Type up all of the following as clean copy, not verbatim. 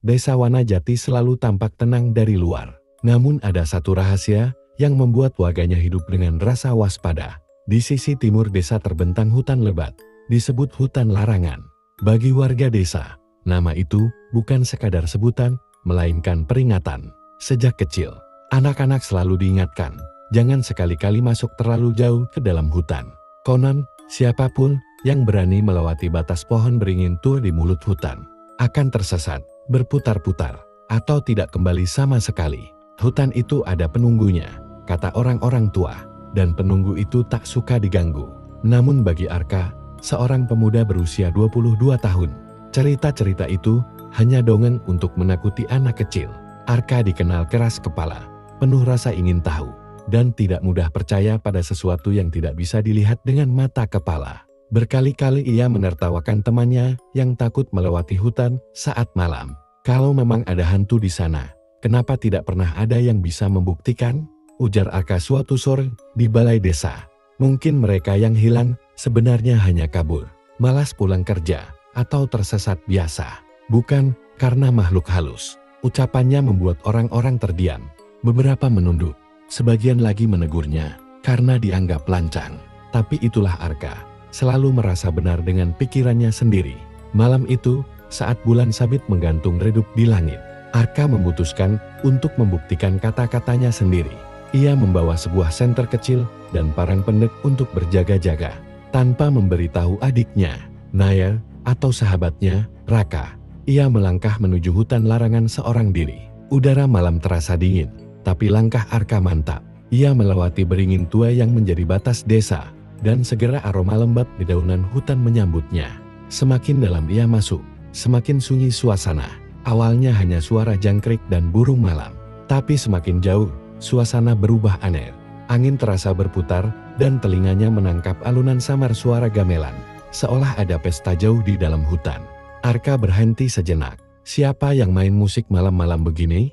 Desa Wanajati selalu tampak tenang dari luar. Namun ada satu rahasia yang membuat warganya hidup dengan rasa waspada. Di sisi timur desa terbentang hutan lebat, disebut hutan larangan. Bagi warga desa, nama itu bukan sekadar sebutan, melainkan peringatan. Sejak kecil, anak-anak selalu diingatkan, jangan sekali-kali masuk terlalu jauh ke dalam hutan. Konon, siapapun yang berani melewati batas pohon beringin tua di mulut hutan akan tersesat, berputar-putar, atau tidak kembali sama sekali. Hutan itu ada penunggunya, kata orang-orang tua, dan penunggu itu tak suka diganggu. Namun bagi Arka, seorang pemuda berusia 22 tahun, cerita-cerita itu hanya dongeng untuk menakuti anak kecil. Arka dikenal keras kepala, penuh rasa ingin tahu, dan tidak mudah percaya pada sesuatu yang tidak bisa dilihat dengan mata kepala. Berkali-kali ia menertawakan temannya yang takut melewati hutan saat malam. Kalau memang ada hantu di sana, kenapa tidak pernah ada yang bisa membuktikan? Ujar Arka suatu sore di balai desa. Mungkin mereka yang hilang sebenarnya hanya kabur, malas pulang kerja, atau tersesat biasa. Bukan karena makhluk halus. Ucapannya membuat orang-orang terdiam. Beberapa menunduk, sebagian lagi menegurnya karena dianggap lancang. Tapi itulah Arka, selalu merasa benar dengan pikirannya sendiri. Malam itu, saat bulan sabit menggantung redup di langit, Arka memutuskan untuk membuktikan kata-katanya sendiri. Ia membawa sebuah senter kecil dan parang pendek untuk berjaga-jaga, tanpa memberitahu adiknya, Naya, atau sahabatnya, Raka. Ia melangkah menuju hutan larangan seorang diri. Udara malam terasa dingin, tapi langkah Arka mantap. Ia melewati beringin tua yang menjadi batas desa, dan segera aroma lembab di daunan hutan menyambutnya. Semakin dalam ia masuk, semakin sunyi suasana. Awalnya hanya suara jangkrik dan burung malam, tapi semakin jauh, suasana berubah aneh. Angin terasa berputar, dan telinganya menangkap alunan samar suara gamelan, seolah ada pesta jauh di dalam hutan. Arka berhenti sejenak. Siapa yang main musik malam-malam begini?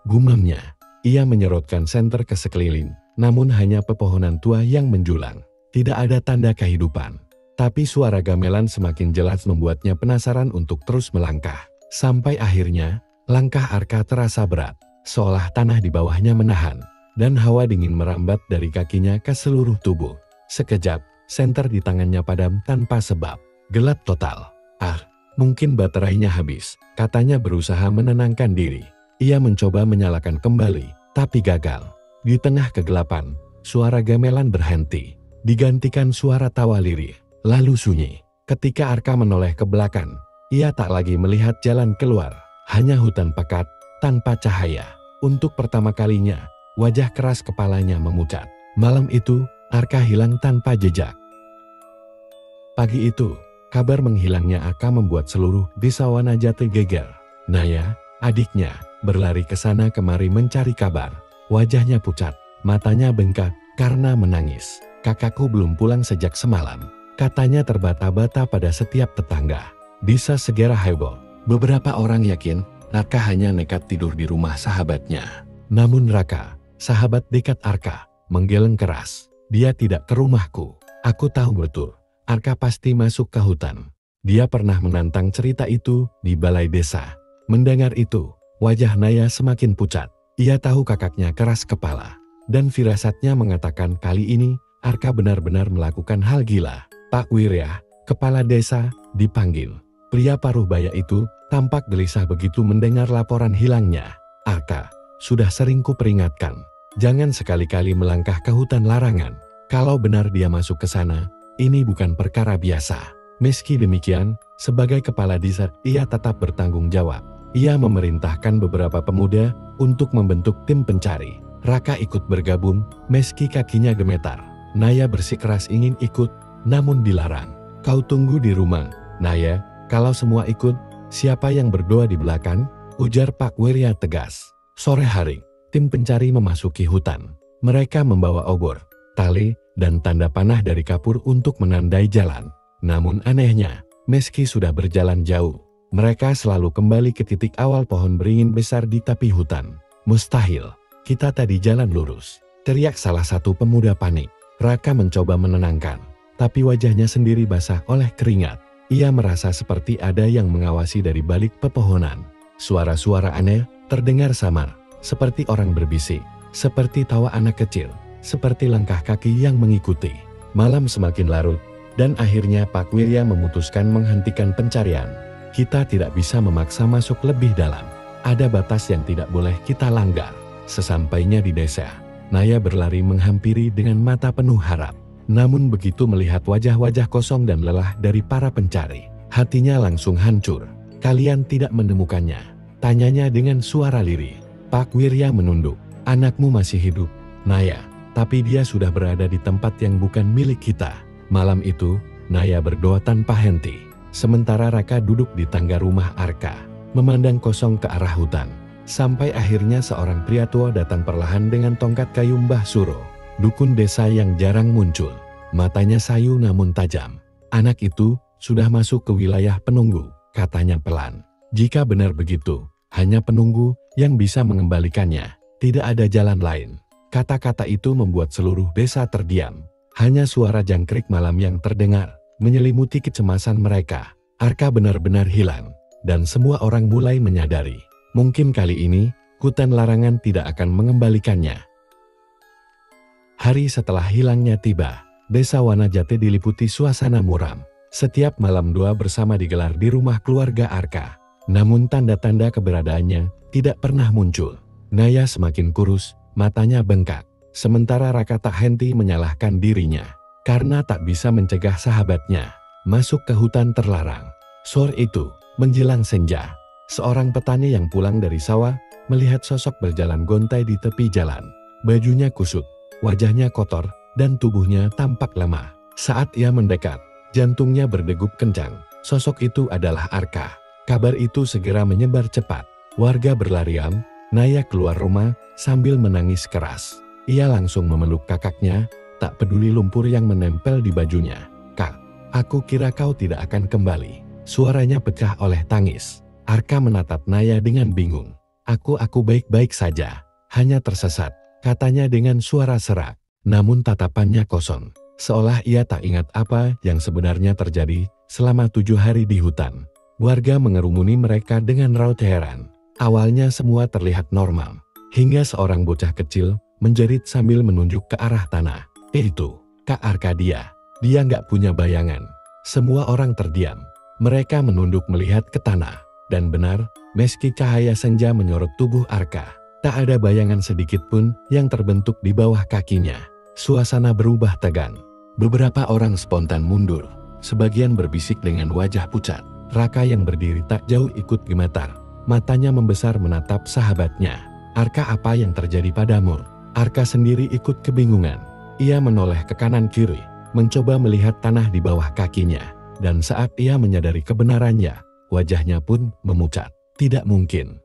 Gumamnya. Ia menyerotkan senter ke sekeliling, namun hanya pepohonan tua yang menjulang. Tidak ada tanda kehidupan. Tapi suara gamelan semakin jelas membuatnya penasaran untuk terus melangkah. Sampai akhirnya, langkah Arka terasa berat, seolah tanah di bawahnya menahan, dan hawa dingin merambat dari kakinya ke seluruh tubuh. Sekejap, senter di tangannya padam tanpa sebab. Gelap total. Mungkin baterainya habis, katanya berusaha menenangkan diri. Ia mencoba menyalakan kembali, tapi gagal. Di tengah kegelapan, suara gamelan berhenti, digantikan suara tawa lirih, lalu sunyi. Ketika Arka menoleh ke belakang, ia tak lagi melihat jalan keluar, hanya hutan pekat, tanpa cahaya. Untuk pertama kalinya, wajah keras kepalanya memucat. Malam itu, Arka hilang tanpa jejak. Pagi itu, kabar menghilangnya Arka membuat seluruh desa Wanajati geger. Naya, adiknya, berlari ke sana kemari mencari kabar. Wajahnya pucat, matanya bengkak karena menangis. Kakakku belum pulang sejak semalam, katanya terbata-bata pada setiap tetangga. Desa segera heboh. Beberapa orang yakin Raka hanya nekat tidur di rumah sahabatnya. Namun Raka, sahabat dekat Arka, menggeleng keras. Dia tidak ke rumahku. Aku tahu betul. Arka pasti masuk ke hutan. Dia pernah menantang cerita itu di balai desa. Mendengar itu, wajah Naya semakin pucat. Ia tahu kakaknya keras kepala. Dan firasatnya mengatakan kali ini, Arka benar-benar melakukan hal gila. Pak Wirya, kepala desa, dipanggil. Pria paruh baya itu tampak gelisah begitu mendengar laporan hilangnya. Arka, sudah sering kuperingatkan. Jangan sekali-kali melangkah ke hutan larangan. Kalau benar dia masuk ke sana, ini bukan perkara biasa. Meski demikian, sebagai kepala desa, ia tetap bertanggung jawab. Ia memerintahkan beberapa pemuda untuk membentuk tim pencari. Raka ikut bergabung, meski kakinya gemetar. Naya bersikeras ingin ikut, namun dilarang. Kau tunggu di rumah, Naya. Kalau semua ikut, siapa yang berdoa di belakang? Ujar Pak Wirya tegas. Sore hari, tim pencari memasuki hutan. Mereka membawa obor, tali, dan tanda panah dari kapur untuk menandai jalan. Namun anehnya, meski sudah berjalan jauh, mereka selalu kembali ke titik awal pohon beringin besar di tepi hutan. Mustahil, kita tadi jalan lurus, teriak salah satu pemuda panik. Raka mencoba menenangkan, tapi wajahnya sendiri basah oleh keringat. Ia merasa seperti ada yang mengawasi dari balik pepohonan. Suara-suara aneh terdengar samar, seperti orang berbisik, seperti tawa anak kecil, seperti langkah kaki yang mengikuti. Malam semakin larut, dan akhirnya Pak Wirya memutuskan menghentikan pencarian. Kita tidak bisa memaksa masuk lebih dalam. Ada batas yang tidak boleh kita langgar. Sesampainya di desa, Naya berlari menghampiri dengan mata penuh harap. Namun begitu melihat wajah-wajah kosong dan lelah dari para pencari, hatinya langsung hancur. Kalian tidak menemukannya? Tanyanya dengan suara lirih. Pak Wirya menunduk. Anakmu masih hidup, Naya. Tapi dia sudah berada di tempat yang bukan milik kita. Malam itu, Naya berdoa tanpa henti. Sementara Raka duduk di tangga rumah Arka, memandang kosong ke arah hutan. Sampai akhirnya seorang pria tua datang perlahan dengan tongkat kayu Mbah Suro, dukun desa yang jarang muncul. Matanya sayu namun tajam. Anak itu sudah masuk ke wilayah penunggu, katanya pelan. Jika benar begitu, hanya penunggu yang bisa mengembalikannya. Tidak ada jalan lain. Kata-kata itu membuat seluruh desa terdiam. Hanya suara jangkrik malam yang terdengar, menyelimuti kecemasan mereka. Arka benar-benar hilang, dan semua orang mulai menyadari. Mungkin kali ini, hutan larangan tidak akan mengembalikannya. Hari setelah hilangnya tiba, desa Wanajati diliputi suasana muram. Setiap malam doa bersama digelar di rumah keluarga Arka. Namun tanda-tanda keberadaannya tidak pernah muncul. Naya semakin kurus, matanya bengkak. Sementara Raka tak henti menyalahkan dirinya, karena tak bisa mencegah sahabatnya masuk ke hutan terlarang. Sore itu, menjelang senja, seorang petani yang pulang dari sawah, melihat sosok berjalan gontai di tepi jalan. Bajunya kusut, wajahnya kotor, dan tubuhnya tampak lemah. Saat ia mendekat, jantungnya berdegup kencang. Sosok itu adalah Arka. Kabar itu segera menyebar cepat. Warga berlarian, Naya keluar rumah sambil menangis keras. Ia langsung memeluk kakaknya, tak peduli lumpur yang menempel di bajunya. "Kak, aku kira kau tidak akan kembali." Suaranya pecah oleh tangis. Arka menatap Naya dengan bingung. Aku baik-baik saja, hanya tersesat," katanya dengan suara serak. Namun tatapannya kosong, seolah ia tak ingat apa yang sebenarnya terjadi selama 7 hari di hutan. Warga mengerumuni mereka dengan raut heran. Awalnya semua terlihat normal, hingga seorang bocah kecil menjerit sambil menunjuk ke arah tanah. "Itu, Kak Arkadia. Dia nggak punya bayangan." Semua orang terdiam. Mereka menunduk melihat ke tanah. Dan benar, meski cahaya senja menyorot tubuh Arka, tak ada bayangan sedikit pun yang terbentuk di bawah kakinya. Suasana berubah tegang. Beberapa orang spontan mundur. Sebagian berbisik dengan wajah pucat. Raka yang berdiri tak jauh ikut gemetar. Matanya membesar menatap sahabatnya. "Arka, apa yang terjadi padamu?" Arka sendiri ikut kebingungan. Ia menoleh ke kanan kiri, mencoba melihat tanah di bawah kakinya. Dan saat ia menyadari kebenarannya, wajahnya pun memucat. "Tidak mungkin,"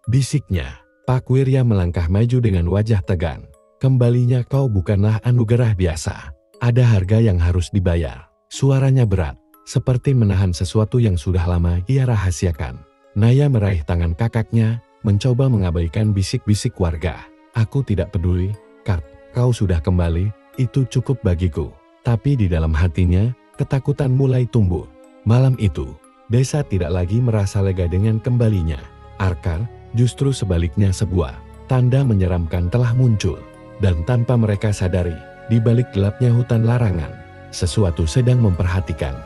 bisiknya. Pak Wirya melangkah maju dengan wajah tegang. "Kembalinya kau bukanlah anugerah biasa. Ada harga yang harus dibayar." Suaranya berat, seperti menahan sesuatu yang sudah lama ia rahasiakan. Naya meraih tangan kakaknya, mencoba mengabaikan bisik-bisik warga. "Aku tidak peduli, Kak, kau sudah kembali, itu cukup bagiku." Tapi di dalam hatinya, ketakutan mulai tumbuh. Malam itu, desa tidak lagi merasa lega dengan kembalinya Arka, justru sebaliknya sebuah tanda menyeramkan telah muncul. Dan tanpa mereka sadari, di balik gelapnya hutan larangan, sesuatu sedang memperhatikan.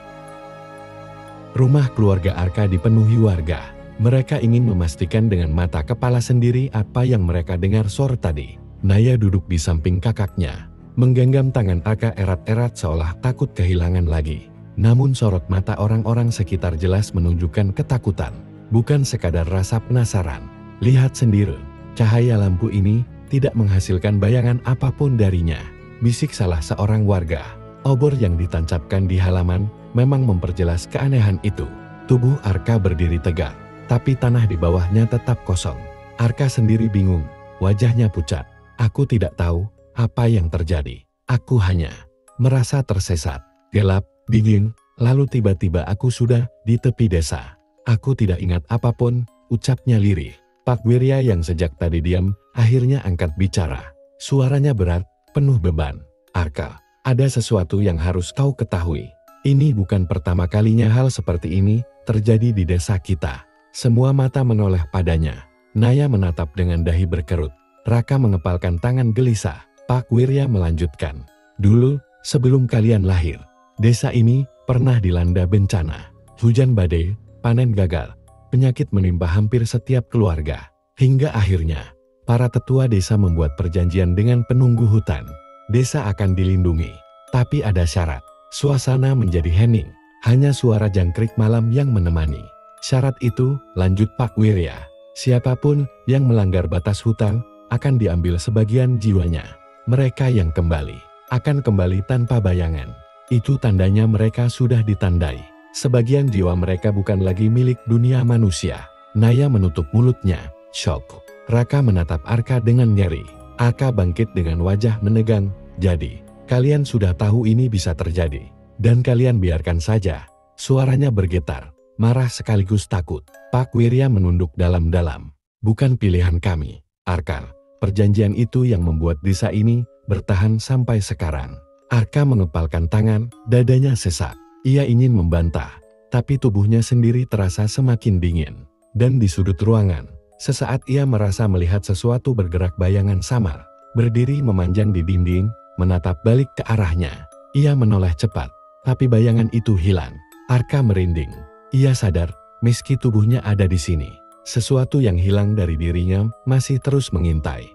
Rumah keluarga Arka dipenuhi warga. Mereka ingin memastikan dengan mata kepala sendiri apa yang mereka dengar sore tadi. Naya duduk di samping kakaknya, menggenggam tangan Arka erat-erat seolah takut kehilangan lagi. Namun sorot mata orang-orang sekitar jelas menunjukkan ketakutan, bukan sekadar rasa penasaran. "Lihat sendiri, cahaya lampu ini tidak menghasilkan bayangan apapun darinya," bisik salah seorang warga. Obor yang ditancapkan di halaman memang memperjelas keanehan itu. Tubuh Arka berdiri tegak, tapi tanah di bawahnya tetap kosong. Arka sendiri bingung, wajahnya pucat. "Aku tidak tahu apa yang terjadi. Aku hanya merasa tersesat, gelap, dingin, lalu tiba-tiba aku sudah di tepi desa. Aku tidak ingat apapun," ucapnya lirih. Pak Wirya yang sejak tadi diam, akhirnya angkat bicara. Suaranya berat, penuh beban. "Arka, ada sesuatu yang harus kau ketahui. Ini bukan pertama kalinya hal seperti ini terjadi di desa kita. Semua mata menoleh padanya. Naya menatap dengan dahi berkerut. Raka mengepalkan tangan gelisah. Pak Wirya melanjutkan. Dulu, sebelum kalian lahir, desa ini pernah dilanda bencana. Hujan badai, panen gagal, penyakit menimpa hampir setiap keluarga. Hingga akhirnya, para tetua desa membuat perjanjian dengan penunggu hutan. Desa akan dilindungi, tapi ada syarat. Suasana menjadi hening, hanya suara jangkrik malam yang menemani. Syarat itu, lanjut Pak Wirya, siapapun yang melanggar batas hutan akan diambil sebagian jiwanya. Mereka yang kembali, akan kembali tanpa bayangan. Itu tandanya mereka sudah ditandai. Sebagian jiwa mereka bukan lagi milik dunia manusia. Naya menutup mulutnya, syok. Raka menatap Arka dengan nyeri. Arka bangkit dengan wajah menegang. Jadi, kalian sudah tahu ini bisa terjadi. Dan kalian biarkan saja. Suaranya bergetar, marah sekaligus takut. Pak Wirya menunduk dalam-dalam. Bukan pilihan kami, Arka. Perjanjian itu yang membuat desa ini bertahan sampai sekarang. Arka mengepalkan tangan, dadanya sesak. Ia ingin membantah, tapi tubuhnya sendiri terasa semakin dingin. Dan di sudut ruangan, sesaat ia merasa melihat sesuatu bergerak bayangan samar. Berdiri memanjang di dinding, menatap balik ke arahnya. Ia menoleh cepat, tapi bayangan itu hilang. Arka merinding. Ia sadar, meski tubuhnya ada di sini, sesuatu yang hilang dari dirinya masih terus mengintai.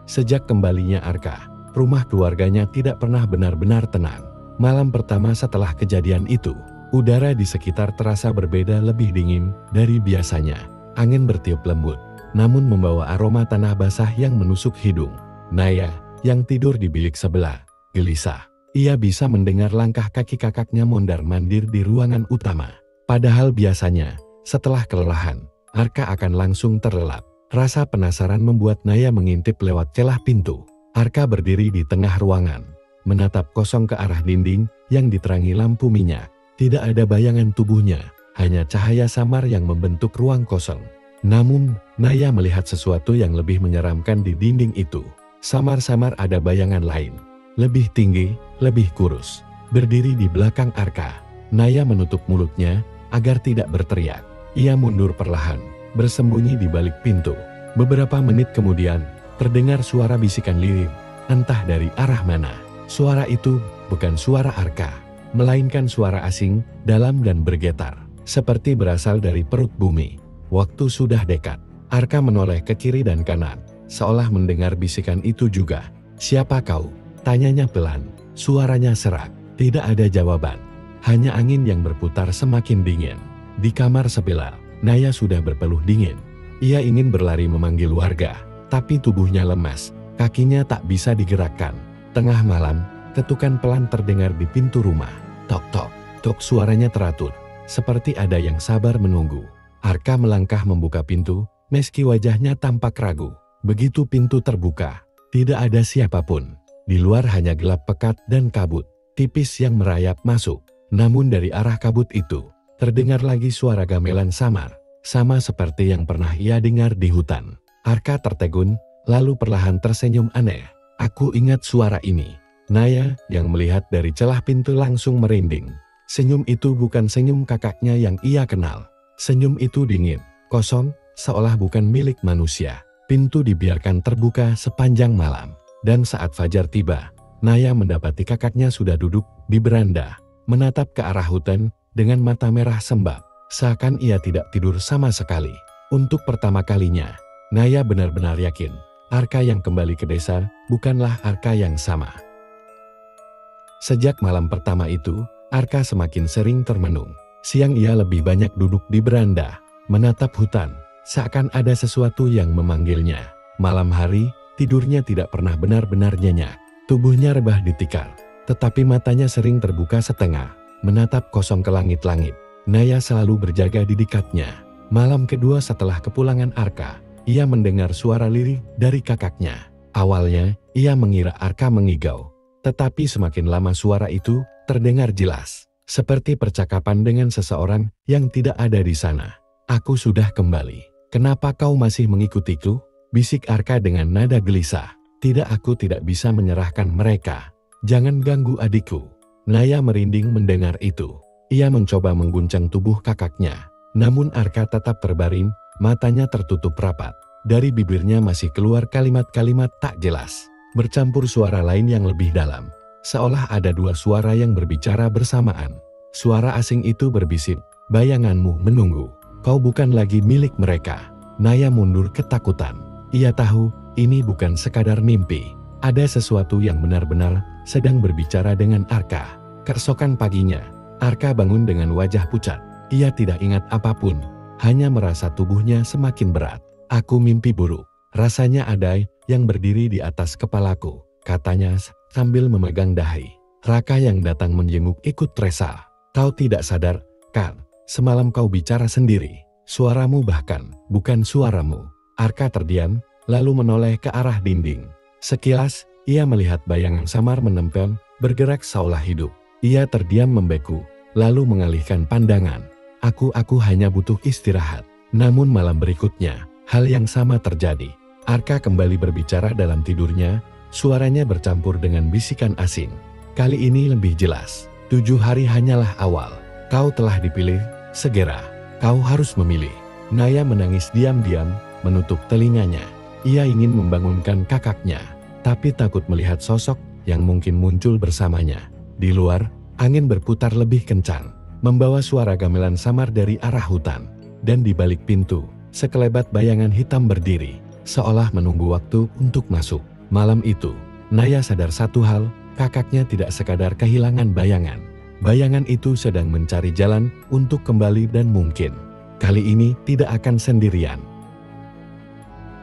Sejak kembalinya Arka, rumah keluarganya tidak pernah benar-benar tenang. Malam pertama setelah kejadian itu, udara di sekitar terasa berbeda, lebih dingin dari biasanya. Angin bertiup lembut, namun membawa aroma tanah basah yang menusuk hidung. Naya, yang tidur di bilik sebelah, gelisah. Ia bisa mendengar langkah kaki kakaknya mondar-mandir di ruangan utama. Padahal biasanya, setelah kelelahan, Arka akan langsung terlelap. Rasa penasaran membuat Naya mengintip lewat celah pintu. Arka berdiri di tengah ruangan, menatap kosong ke arah dinding yang diterangi lampu minyak. Tidak ada bayangan tubuhnya, hanya cahaya samar yang membentuk ruang kosong. Namun, Naya melihat sesuatu yang lebih menyeramkan di dinding itu. Samar-samar ada bayangan lain, lebih tinggi, lebih kurus, berdiri di belakang Arka. Naya menutup mulutnya agar tidak berteriak. Ia mundur perlahan, bersembunyi di balik pintu. Beberapa menit kemudian, terdengar suara bisikan lirih, entah dari arah mana. Suara itu bukan suara Arka, melainkan suara asing, dalam dan bergetar, seperti berasal dari perut bumi. Waktu sudah dekat. Arka menoleh ke kiri dan kanan, seolah mendengar bisikan itu juga. Siapa kau? Tanyanya pelan, suaranya serak. Tidak ada jawaban, hanya angin yang berputar semakin dingin. Di kamar sebelah, Naya sudah berpeluh dingin. Ia ingin berlari memanggil warga, tapi tubuhnya lemas, kakinya tak bisa digerakkan. Tengah malam, ketukan pelan terdengar di pintu rumah. Tok tok, tok, suaranya teratur, seperti ada yang sabar menunggu. Arka melangkah membuka pintu, meski wajahnya tampak ragu. Begitu pintu terbuka, tidak ada siapapun. Di luar hanya gelap pekat dan kabut tipis yang merayap masuk. Namun dari arah kabut itu, terdengar lagi suara gamelan samar, sama seperti yang pernah ia dengar di hutan. Arka tertegun, lalu perlahan tersenyum aneh. Aku ingat suara ini. Naya, yang melihat dari celah pintu langsung merinding. Senyum itu bukan senyum kakaknya yang ia kenal. Senyum itu dingin, kosong, seolah bukan milik manusia. Pintu dibiarkan terbuka sepanjang malam. Dan saat fajar tiba, Naya mendapati kakaknya sudah duduk di beranda, menatap ke arah hutan dengan mata merah sembab, seakan ia tidak tidur sama sekali. Untuk pertama kalinya, Naya benar-benar yakin, Arka yang kembali ke desa bukanlah Arka yang sama. Sejak malam pertama itu, Arka semakin sering termenung. Siang ia lebih banyak duduk di beranda, menatap hutan, seakan ada sesuatu yang memanggilnya. Malam hari, tidurnya tidak pernah benar-benar nyenyak. Tubuhnya rebah ditikar, tetapi matanya sering terbuka setengah, menatap kosong ke langit-langit. Naya selalu berjaga di dekatnya. Malam kedua setelah kepulangan Arka, ia mendengar suara lirih dari kakaknya. Awalnya, ia mengira Arka mengigau. Tetapi semakin lama suara itu terdengar jelas, seperti percakapan dengan seseorang yang tidak ada di sana. Aku sudah kembali. Kenapa kau masih mengikutiku? Bisik Arka dengan nada gelisah. Tidak, aku tidak bisa menyerahkan mereka. Jangan ganggu adikku. Naya merinding mendengar itu. Ia mencoba mengguncang tubuh kakaknya. Namun Arka tetap terbaring, matanya tertutup rapat. Dari bibirnya masih keluar kalimat-kalimat tak jelas, bercampur suara lain yang lebih dalam. Seolah ada dua suara yang berbicara bersamaan. Suara asing itu berbisik, bayanganmu menunggu. Kau bukan lagi milik mereka. Naya mundur ketakutan. Ia tahu, ini bukan sekadar mimpi. Ada sesuatu yang benar-benar sedang berbicara dengan Arka. Keesokan paginya, Arka bangun dengan wajah pucat. Ia tidak ingat apapun, hanya merasa tubuhnya semakin berat. Aku mimpi buruk. Rasanya ada yang berdiri di atas kepalaku, katanya sambil memegang dahi. Raka yang datang menjenguk ikut resah. Kau tidak sadar, kan? Semalam kau bicara sendiri. Suaramu bahkan bukan suaramu. Arka terdiam, lalu menoleh ke arah dinding. Sekilas, ia melihat bayangan samar menempel, bergerak seolah hidup. Ia terdiam membeku, lalu mengalihkan pandangan. Aku hanya butuh istirahat. Namun malam berikutnya, hal yang sama terjadi. Arka kembali berbicara dalam tidurnya, suaranya bercampur dengan bisikan asing. Kali ini lebih jelas. 7 hari hanyalah awal. Kau telah dipilih, segera. Kau harus memilih. Naya menangis diam-diam, menutup telinganya. Ia ingin membangunkan kakaknya, tapi takut melihat sosok yang mungkin muncul bersamanya. Di luar, angin berputar lebih kencang, membawa suara gamelan samar dari arah hutan. Dan di balik pintu, sekelebat bayangan hitam berdiri, seolah menunggu waktu untuk masuk. Malam itu, Naya sadar satu hal, kakaknya tidak sekadar kehilangan bayangan. Bayangan itu sedang mencari jalan untuk kembali dan mungkin kali ini tidak akan sendirian.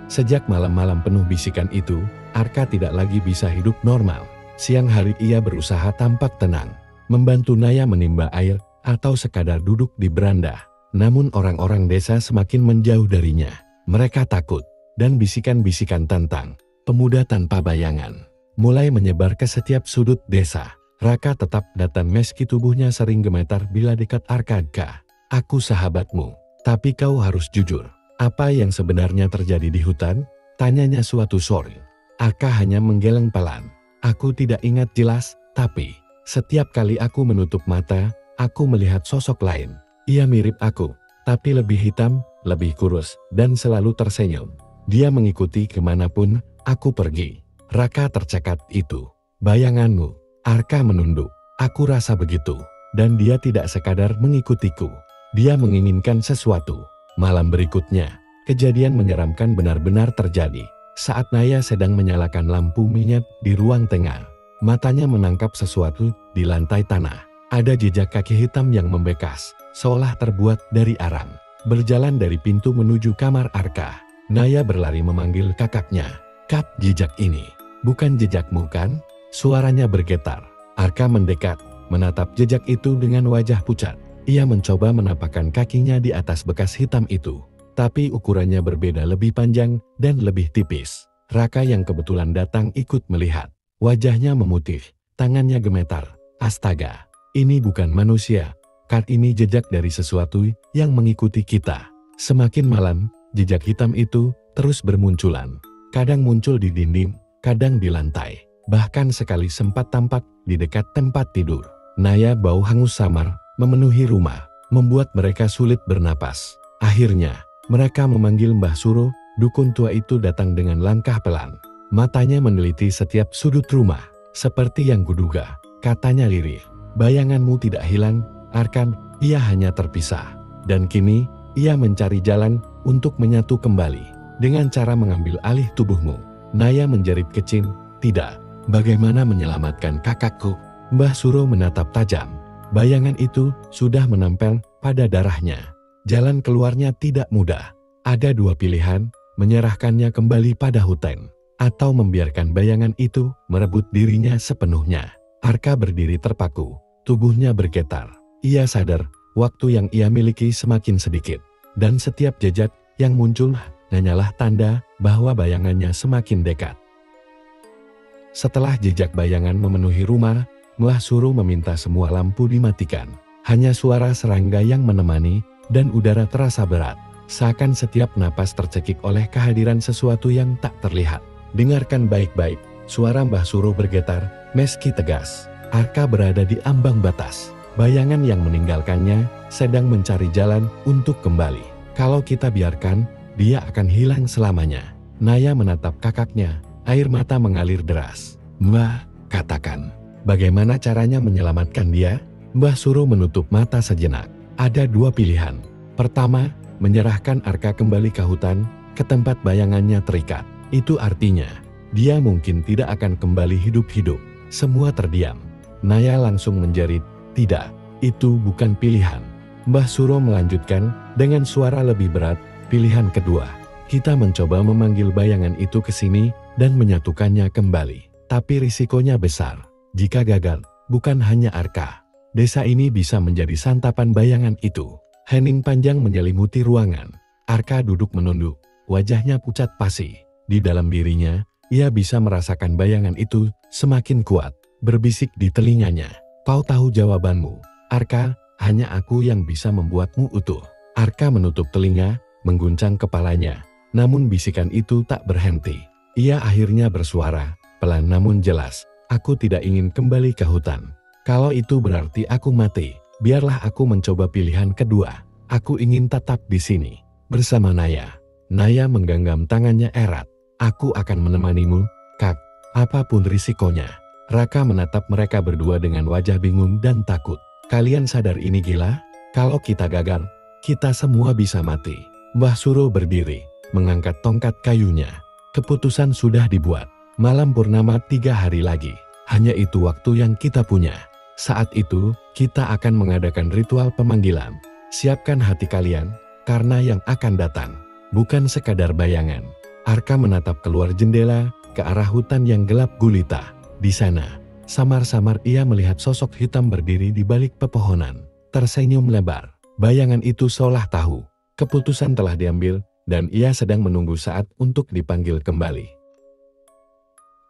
Sejak malam-malam penuh bisikan itu, Arka tidak lagi bisa hidup normal. Siang hari ia berusaha tampak tenang, membantu Naya menimba air atau sekadar duduk di beranda. Namun orang-orang desa semakin menjauh darinya. Mereka takut, dan bisikan-bisikan tentang pemuda tanpa bayangan mulai menyebar ke setiap sudut desa. Raka tetap datang meski tubuhnya sering gemetar bila dekat Arka. Aku sahabatmu, tapi kau harus jujur. Apa yang sebenarnya terjadi di hutan? Tanyanya suatu sore. Arka hanya menggeleng pelan. Aku tidak ingat jelas, tapi setiap kali aku menutup mata, aku melihat sosok lain. Ia mirip aku, tapi lebih hitam, lebih kurus, dan selalu tersenyum. Dia mengikuti kemanapun aku pergi. Raka tercekat itu. Bayanganmu. Arka menunduk. Aku rasa begitu. Dan dia tidak sekadar mengikutiku. Dia menginginkan sesuatu. Malam berikutnya, kejadian menyeramkan benar-benar terjadi. Saat Naya sedang menyalakan lampu minyak di ruang tengah, matanya menangkap sesuatu di lantai tanah. Ada jejak kaki hitam yang membekas, seolah terbuat dari arang. Berjalan dari pintu menuju kamar Arka, Naya berlari memanggil kakaknya. Kak, jejak ini bukan jejakmu kan? Suaranya bergetar. Arka mendekat, menatap jejak itu dengan wajah pucat. Ia mencoba menapakkan kakinya di atas bekas hitam itu. Tapi ukurannya berbeda, lebih panjang dan lebih tipis. Raka yang kebetulan datang ikut melihat. Wajahnya memutih, tangannya gemetar. Astaga, ini bukan manusia. Kak, ini jejak dari sesuatu yang mengikuti kita. Semakin malam, jejak hitam itu terus bermunculan. Kadang muncul di dinding, kadang di lantai. Bahkan sekali sempat tampak di dekat tempat tidur. Naya bau hangus samar memenuhi rumah, membuat mereka sulit bernapas. Akhirnya, mereka memanggil Mbah Suro. Dukun tua itu datang dengan langkah pelan. Matanya meneliti setiap sudut rumah. Seperti yang kuduga, katanya lirih. Bayanganmu tidak hilang, Arkan, ia hanya terpisah. Dan kini, ia mencari jalan untuk menyatu kembali. Dengan cara mengambil alih tubuhmu. Naya menjerit kecil, tidak. Bagaimana menyelamatkan kakakku? Mbah Suro menatap tajam. Bayangan itu sudah menempel pada darahnya. Jalan keluarnya tidak mudah. Ada dua pilihan, menyerahkannya kembali pada hutan, atau membiarkan bayangan itu merebut dirinya sepenuhnya. Arka berdiri terpaku, tubuhnya bergetar. Ia sadar, waktu yang ia miliki semakin sedikit. Dan setiap jejak yang muncul hanyalah tanda bahwa bayangannya semakin dekat. Setelah jejak bayangan memenuhi rumah, Mbah Suro meminta semua lampu dimatikan. Hanya suara serangga yang menemani, dan udara terasa berat. Seakan setiap napas tercekik oleh kehadiran sesuatu yang tak terlihat. Dengarkan baik-baik, suara Mbah Suro bergetar, meski tegas. Arka berada di ambang batas. Bayangan yang meninggalkannya sedang mencari jalan untuk kembali. Kalau kita biarkan, dia akan hilang selamanya. Naya menatap kakaknya, air mata mengalir deras. Mbah, katakan, bagaimana caranya menyelamatkan dia? Mbah Suro menutup mata sejenak. Ada dua pilihan. Pertama, menyerahkan Arka kembali ke hutan, ke tempat bayangannya terikat. Itu artinya, dia mungkin tidak akan kembali hidup-hidup. Semua terdiam. Naya langsung menjerit, tidak, itu bukan pilihan. Mbah Suro melanjutkan dengan suara lebih berat, pilihan kedua. Kita mencoba memanggil bayangan itu ke sini dan menyatukannya kembali. Tapi risikonya besar. Jika gagal, bukan hanya Arka. Desa ini bisa menjadi santapan bayangan itu. Hening panjang menyelimuti ruangan. Arka duduk menunduk, wajahnya pucat pasi. Di dalam dirinya, ia bisa merasakan bayangan itu semakin kuat. Berbisik di telinganya, kau tahu jawabanmu. Arka, hanya aku yang bisa membuatmu utuh. Arka menutup telinga, mengguncang kepalanya. Namun bisikan itu tak berhenti. Ia akhirnya bersuara, pelan namun jelas. Aku tidak ingin kembali ke hutan. Kalau itu berarti aku mati, biarlah aku mencoba pilihan kedua. Aku ingin tetap di sini, bersama Naya. Naya menggenggam tangannya erat. Aku akan menemanimu, Kak, apapun risikonya. Raka menatap mereka berdua dengan wajah bingung dan takut. Kalian sadar ini gila? Kalau kita gagal, kita semua bisa mati. Mbah Suro berdiri, mengangkat tongkat kayunya. Keputusan sudah dibuat. Malam purnama 3 hari lagi. Hanya itu waktu yang kita punya. Saat itu, kita akan mengadakan ritual pemanggilan. Siapkan hati kalian, karena yang akan datang bukan sekadar bayangan. Arka menatap keluar jendela, ke arah hutan yang gelap gulita. Di sana, samar-samar ia melihat sosok hitam berdiri di balik pepohonan. Tersenyum lebar. Bayangan itu seolah tahu, keputusan telah diambil, dan ia sedang menunggu saat untuk dipanggil kembali.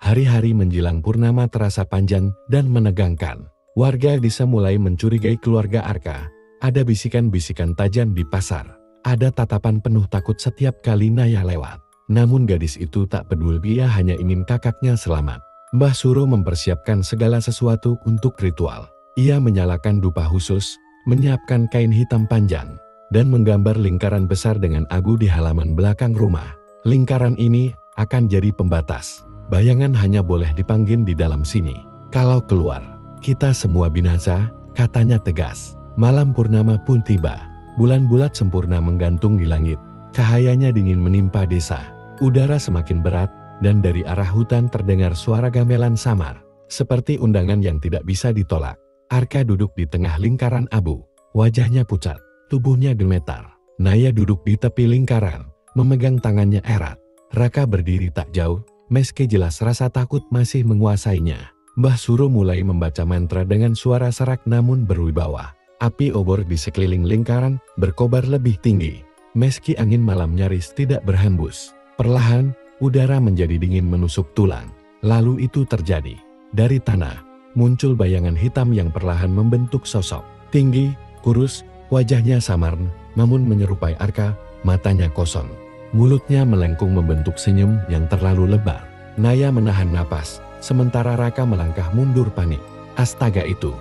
Hari-hari menjelang purnama terasa panjang dan menegangkan. Warga desa mulai mencurigai keluarga Arka. Ada bisikan-bisikan tajam di pasar. Ada tatapan penuh takut setiap kali Naya lewat. Namun gadis itu tak peduli, ia hanya ingin kakaknya selamat. Mbah Suro mempersiapkan segala sesuatu untuk ritual. Ia menyalakan dupa khusus, menyiapkan kain hitam panjang, dan menggambar lingkaran besar dengan abu di halaman belakang rumah. Lingkaran ini akan jadi pembatas. Bayangan hanya boleh dipanggil di dalam sini. Kalau keluar, kita semua binasa, katanya tegas. Malam purnama pun tiba. Bulan bulat sempurna menggantung di langit. Cahayanya dingin menimpa desa. Udara semakin berat, dan dari arah hutan terdengar suara gamelan samar. Seperti undangan yang tidak bisa ditolak. Arka duduk di tengah lingkaran abu. Wajahnya pucat, tubuhnya gemetar. Naya duduk di tepi lingkaran, memegang tangannya erat. Raka berdiri tak jauh, meski jelas rasa takut masih menguasainya. Mbah Suro mulai membaca mantra dengan suara serak namun berwibawa. Api obor di sekeliling lingkaran berkobar lebih tinggi. Meski angin malam nyaris tidak berhembus. Perlahan, udara menjadi dingin menusuk tulang. Lalu itu terjadi. Dari tanah, muncul bayangan hitam yang perlahan membentuk sosok. Tinggi, kurus, wajahnya samar, namun menyerupai Arka, matanya kosong. Mulutnya melengkung membentuk senyum yang terlalu lebar. Naya menahan napas, sementara Raka melangkah mundur panik. Astaga itu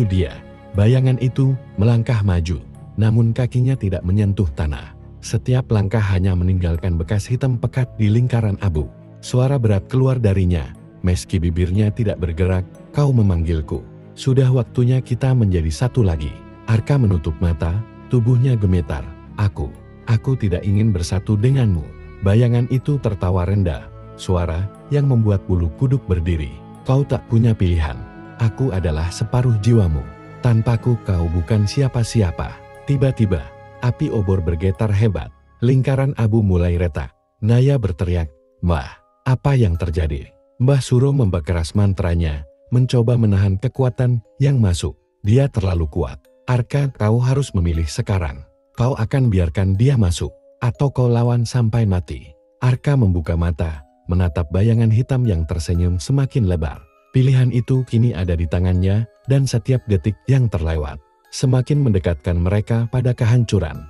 dia. Bayangan itu melangkah maju, namun kakinya tidak menyentuh tanah. Setiap langkah hanya meninggalkan bekas hitam pekat di lingkaran abu. Suara berat keluar darinya, meski bibirnya tidak bergerak, kau memanggilku. Sudah waktunya kita menjadi satu lagi. Arka menutup mata, tubuhnya gemetar. Aku tidak ingin bersatu denganmu. Bayangan itu tertawa rendah, suara yang membuat bulu kuduk berdiri. Kau tak punya pilihan. Aku adalah separuh jiwamu. Tanpaku kau bukan siapa-siapa. Tiba-tiba, api obor bergetar hebat. Lingkaran abu mulai retak. Naya berteriak, "Mbah, apa yang terjadi?" Mbah Suro memperkeras mantranya, mencoba menahan kekuatan yang masuk. Dia terlalu kuat. Arka, kau harus memilih sekarang. Kau akan biarkan dia masuk, atau kau lawan sampai mati. Arka membuka mata, menatap bayangan hitam yang tersenyum semakin lebar. Pilihan itu kini ada di tangannya, dan setiap detik yang terlewat semakin mendekatkan mereka pada kehancuran.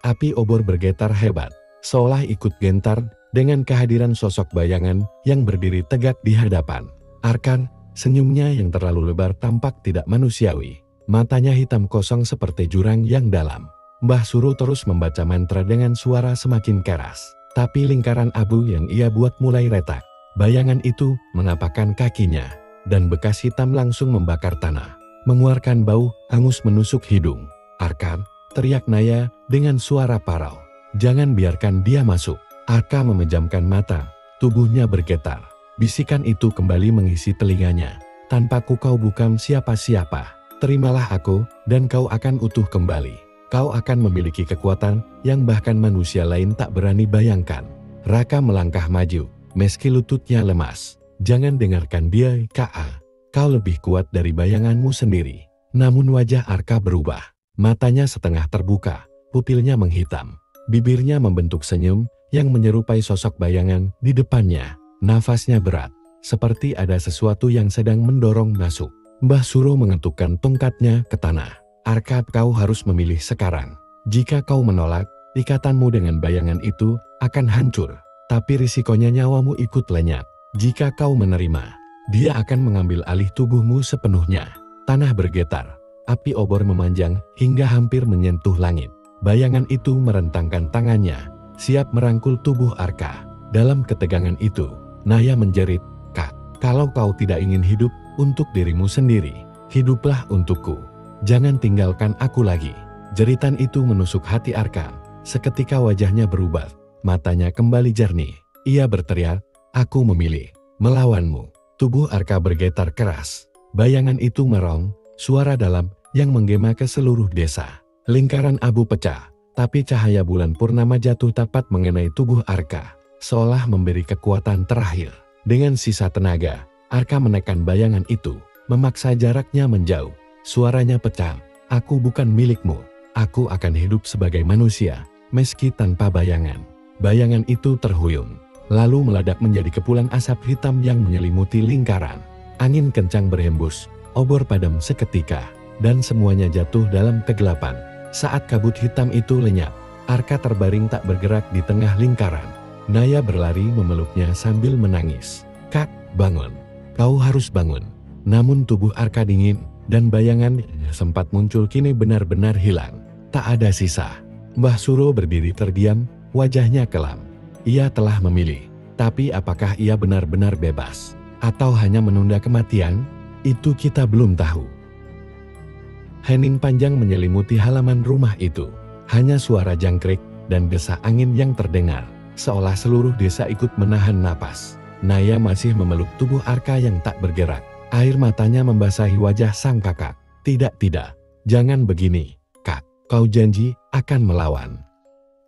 Api obor bergetar hebat, seolah ikut gentar dengan kehadiran sosok bayangan yang berdiri tegak di hadapan. Arkan, Senyumnya yang terlalu lebar tampak tidak manusiawi. Matanya hitam kosong seperti jurang yang dalam. Mbah Suro terus membaca mantra dengan suara semakin keras. Tapi lingkaran abu yang ia buat mulai retak. Bayangan itu mengapakkan kakinya. Dan bekas hitam langsung membakar tanah. Mengeluarkan bau angus menusuk hidung. "Arka," teriak Naya dengan suara parau. "Jangan biarkan dia masuk." Arka memejamkan mata. Tubuhnya bergetar. Bisikan itu kembali mengisi telinganya. "Tanpaku kau bukan siapa-siapa. Terimalah aku, dan kau akan utuh kembali. Kau akan memiliki kekuatan yang bahkan manusia lain tak berani bayangkan." Raka melangkah maju, meski lututnya lemas. "Jangan dengarkan dia, Ka. Kau lebih kuat dari bayanganmu sendiri." Namun wajah Arka berubah. Matanya setengah terbuka, pupilnya menghitam. Bibirnya membentuk senyum yang menyerupai sosok bayangan di depannya. Nafasnya berat, seperti ada sesuatu yang sedang mendorong masuk. Mbah Suro mengetukkan tongkatnya ke tanah. "Arka, kau harus memilih sekarang. Jika kau menolak, ikatanmu dengan bayangan itu akan hancur. Tapi risikonya nyawamu ikut lenyap. Jika kau menerima, dia akan mengambil alih tubuhmu sepenuhnya." Tanah bergetar, api obor memanjang hingga hampir menyentuh langit. Bayangan itu merentangkan tangannya, siap merangkul tubuh Arka. Dalam ketegangan itu, Naya menjerit, "Kak, kalau kau tidak ingin hidup untuk dirimu sendiri, hiduplah untukku. Jangan tinggalkan aku lagi." Jeritan itu menusuk hati Arka. Seketika wajahnya berubah, matanya kembali jernih. Ia berteriak, "Aku memilih melawanmu." Tubuh Arka bergetar keras. Bayangan itu merong, suara dalam yang menggema ke seluruh desa. Lingkaran abu pecah, tapi cahaya bulan purnama jatuh tepat mengenai tubuh Arka, seolah memberi kekuatan terakhir. Dengan sisa tenaga, Arka menekan bayangan itu, memaksa jaraknya menjauh. Suaranya pecah, "Aku bukan milikmu. Aku akan hidup sebagai manusia, meski tanpa bayangan." Bayangan itu terhuyung, lalu meledak menjadi kepulan asap hitam yang menyelimuti lingkaran. Angin kencang berhembus, obor padam seketika, dan semuanya jatuh dalam kegelapan. Saat kabut hitam itu lenyap, Arka terbaring tak bergerak di tengah lingkaran. Naya berlari memeluknya sambil menangis. "Kak, bangun. Kau harus bangun." Namun tubuh Arka dingin, dan bayangan sempat muncul kini benar-benar hilang. Tak ada sisa. Mbah Suro berdiri terdiam, wajahnya kelam. Ia telah memilih, tapi apakah ia benar-benar bebas? Atau hanya menunda kematian? Itu kita belum tahu. Hening panjang menyelimuti halaman rumah itu. Hanya suara jangkrik dan desah angin yang terdengar, seolah seluruh desa ikut menahan napas. Naya masih memeluk tubuh Arka yang tak bergerak. Air matanya membasahi wajah sang kakak. "Tidak, jangan begini, Kak. Kau janji akan melawan."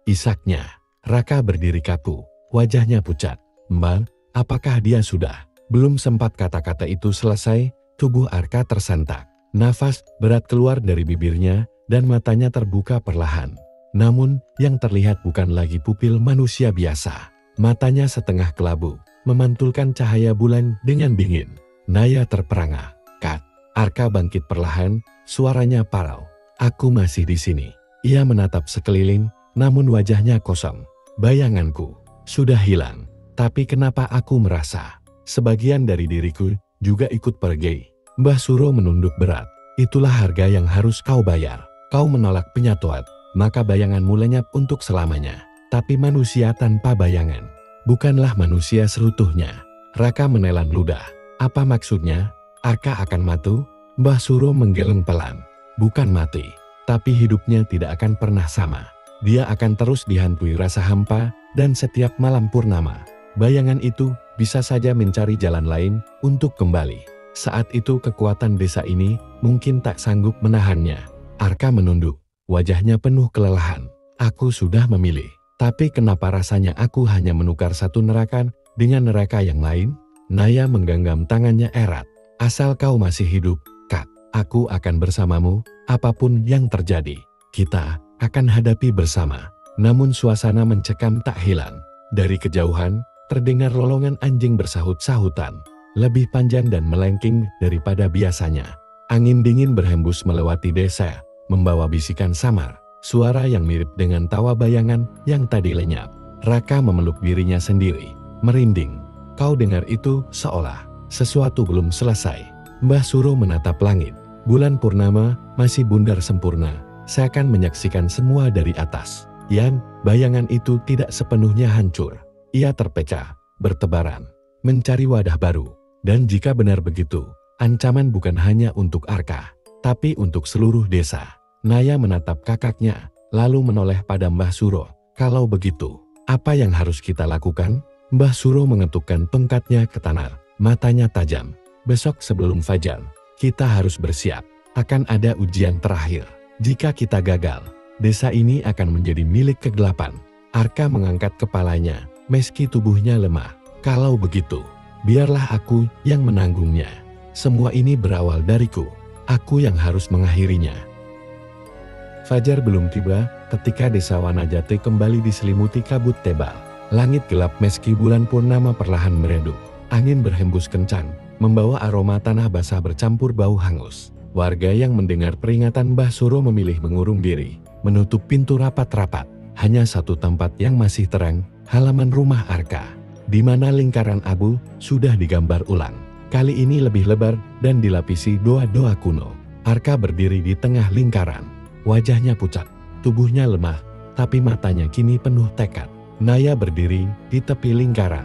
Isaknya. Raka berdiri kaku, wajahnya pucat. "Mbak, apakah dia sudah?" Belum sempat kata-kata itu selesai, tubuh Arka tersentak. Nafas berat keluar dari bibirnya, dan matanya terbuka perlahan. Namun, yang terlihat bukan lagi pupil manusia biasa. Matanya setengah kelabu, memantulkan cahaya bulan dengan dingin. Naya terperangah. "Kak." Arka bangkit perlahan, suaranya parau. "Aku masih di sini." Ia menatap sekeliling, namun wajahnya kosong. "Bayanganku sudah hilang, tapi kenapa aku merasa sebagian dari diriku juga ikut pergi?" Mbah Suro menunduk berat. "Itulah harga yang harus kau bayar. Kau menolak penyatuan, maka bayanganmu lenyap untuk selamanya. Tapi manusia tanpa bayangan bukanlah manusia seutuhnya." Raka menelan ludah. "Apa maksudnya? Arka akan mati?" Mbah Suro menggeleng pelan. "Bukan mati, tapi hidupnya tidak akan pernah sama. Dia akan terus dihantui rasa hampa, dan setiap malam purnama, bayangan itu bisa saja mencari jalan lain untuk kembali. Saat itu kekuatan desa ini mungkin tak sanggup menahannya." Arka menunduk, wajahnya penuh kelelahan. "Aku sudah memilih, tapi kenapa rasanya aku hanya menukar satu neraka dengan neraka yang lain?" Naya menggenggam tangannya erat. "Asal kau masih hidup, Kak, aku akan bersamamu, apapun yang terjadi. Kita akan hadapi bersama." Namun suasana mencekam tak hilang. Dari kejauhan, terdengar lolongan anjing bersahut-sahutan, lebih panjang dan melengking daripada biasanya. Angin dingin berhembus melewati desa, membawa bisikan samar, suara yang mirip dengan tawa bayangan yang tadi lenyap. Raka memeluk dirinya sendiri, merinding. "Kau dengar itu?" Seolah sesuatu belum selesai. Mbah Suro menatap langit. Bulan purnama masih bundar sempurna, seakan menyaksikan semua dari atas. Bayangan itu tidak sepenuhnya hancur. Ia terpecah, bertebaran, mencari wadah baru. Dan jika benar begitu, ancaman bukan hanya untuk Arka, tapi untuk seluruh desa. Naya menatap kakaknya, lalu menoleh pada Mbah Suro. Kalau begitu, apa yang harus kita lakukan? Mbah Suro mengetukkan tongkatnya ke tanah, matanya tajam. Besok sebelum fajar, kita harus bersiap. Akan ada ujian terakhir. Jika kita gagal, desa ini akan menjadi milik kegelapan. Arka mengangkat kepalanya, meski tubuhnya lemah. Kalau begitu, biarlah aku yang menanggungnya. Semua ini berawal dariku. Aku yang harus mengakhirinya. Fajar belum tiba ketika desa Wanajati kembali diselimuti kabut tebal. Langit gelap meski bulan purnama perlahan meredup. Angin berhembus kencang, membawa aroma tanah basah bercampur bau hangus. Warga yang mendengar peringatan Mbah Suro memilih mengurung diri, menutup pintu rapat-rapat. Hanya satu tempat yang masih terang, halaman rumah Arka, di mana lingkaran abu sudah digambar ulang. Kali ini lebih lebar dan dilapisi doa-doa kuno. Arka berdiri di tengah lingkaran. Wajahnya pucat, tubuhnya lemah, tapi matanya kini penuh tekad. Naya berdiri di tepi lingkaran,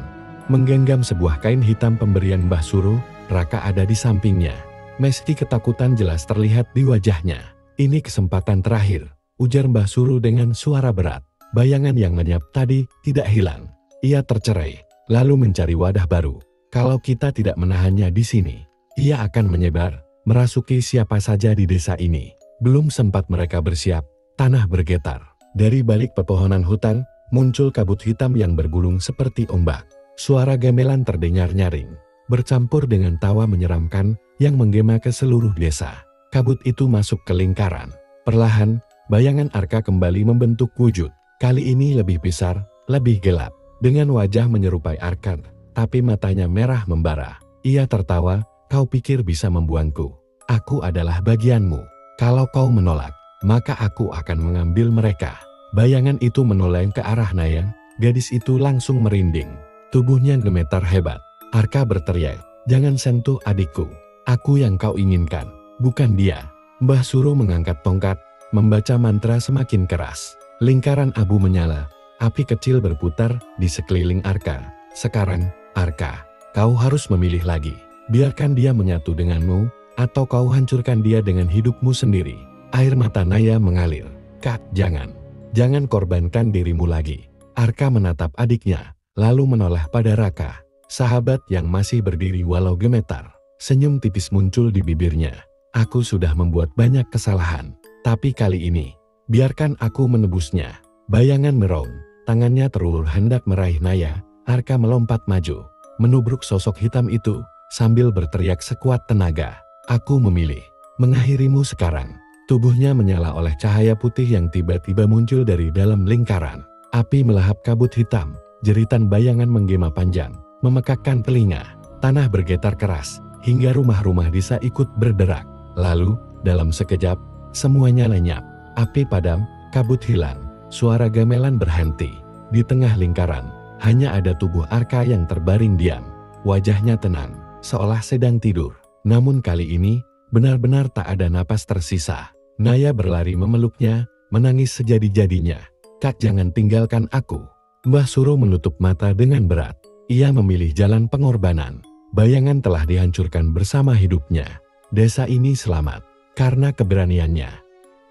menggenggam sebuah kain hitam pemberian Mbah Suro. Raka ada di sampingnya. Meski ketakutan jelas terlihat di wajahnya. Ini kesempatan terakhir, ujar Mbah Suro dengan suara berat. Bayangan yang lenyap tadi tidak hilang. Ia tercerai, lalu mencari wadah baru. Kalau kita tidak menahannya di sini, ia akan menyebar, merasuki siapa saja di desa ini. Belum sempat mereka bersiap, tanah bergetar. Dari balik pepohonan hutan, muncul kabut hitam yang bergulung seperti ombak. Suara gamelan terdengar nyaring, bercampur dengan tawa menyeramkan yang menggema ke seluruh desa. Kabut itu masuk ke lingkaran. Perlahan, bayangan Arka kembali membentuk wujud. Kali ini lebih besar, lebih gelap. Dengan wajah menyerupai Arka, tapi matanya merah membara. Ia tertawa, kau pikir bisa membuangku? Aku adalah bagianmu. Kalau kau menolak, maka aku akan mengambil mereka. Bayangan itu menoleh ke arah Naya. Gadis itu langsung merinding. Tubuhnya gemetar hebat. Arka berteriak, jangan sentuh adikku. Aku yang kau inginkan, bukan dia. Mbah Suro mengangkat tongkat, membaca mantra semakin keras. Lingkaran abu menyala, api kecil berputar di sekeliling Arka. Sekarang, Arka, kau harus memilih lagi. Biarkan dia menyatu denganmu, atau kau hancurkan dia dengan hidupmu sendiri. Air mata Naya mengalir. Kak, jangan. Jangan korbankan dirimu lagi. Arka menatap adiknya, lalu menoleh pada Raka, sahabat yang masih berdiri walau gemetar. Senyum tipis muncul di bibirnya. Aku sudah membuat banyak kesalahan, tapi kali ini, biarkan aku menebusnya. Bayangan meraung, tangannya terulur hendak meraih Naya. Arka melompat maju, menubruk sosok hitam itu, sambil berteriak sekuat tenaga. Aku memilih mengakhirimu sekarang. Tubuhnya menyala oleh cahaya putih yang tiba-tiba muncul dari dalam lingkaran. Api melahap kabut hitam, jeritan bayangan menggema panjang, memekakkan telinga. Tanah bergetar keras, hingga rumah-rumah desa ikut berderak. Lalu, dalam sekejap, semuanya lenyap. Api padam, kabut hilang, suara gamelan berhenti. Di tengah lingkaran, hanya ada tubuh Arka yang terbaring diam. Wajahnya tenang, seolah sedang tidur. Namun kali ini, benar-benar tak ada napas tersisa. Naya berlari memeluknya, menangis sejadi-jadinya. Kak, jangan tinggalkan aku. Mbah Suro menutup mata dengan berat. Ia memilih jalan pengorbanan. Bayangan telah dihancurkan bersama hidupnya. Desa ini selamat, karena keberaniannya.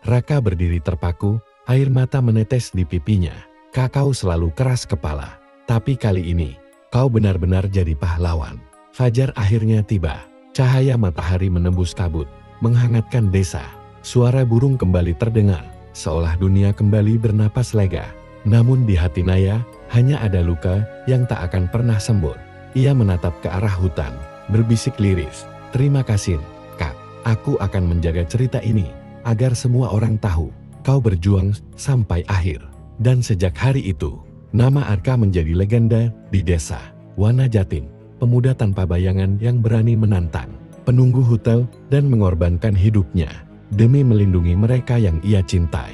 Raka berdiri terpaku, air mata menetes di pipinya. Kak, kau selalu keras kepala. Tapi kali ini, kau benar-benar jadi pahlawan. Fajar akhirnya tiba. Cahaya matahari menembus kabut, menghangatkan desa. Suara burung kembali terdengar, seolah dunia kembali bernapas lega. Namun di hati Naya, hanya ada luka yang tak akan pernah sembuh. Ia menatap ke arah hutan, berbisik liris. Terima kasih, Kak. Aku akan menjaga cerita ini, agar semua orang tahu, kau berjuang sampai akhir. Dan sejak hari itu, nama Arka menjadi legenda di desa Wanajatin. Pemuda tanpa bayangan yang berani menantang, penunggu hotel dan mengorbankan hidupnya demi melindungi mereka yang ia cintai.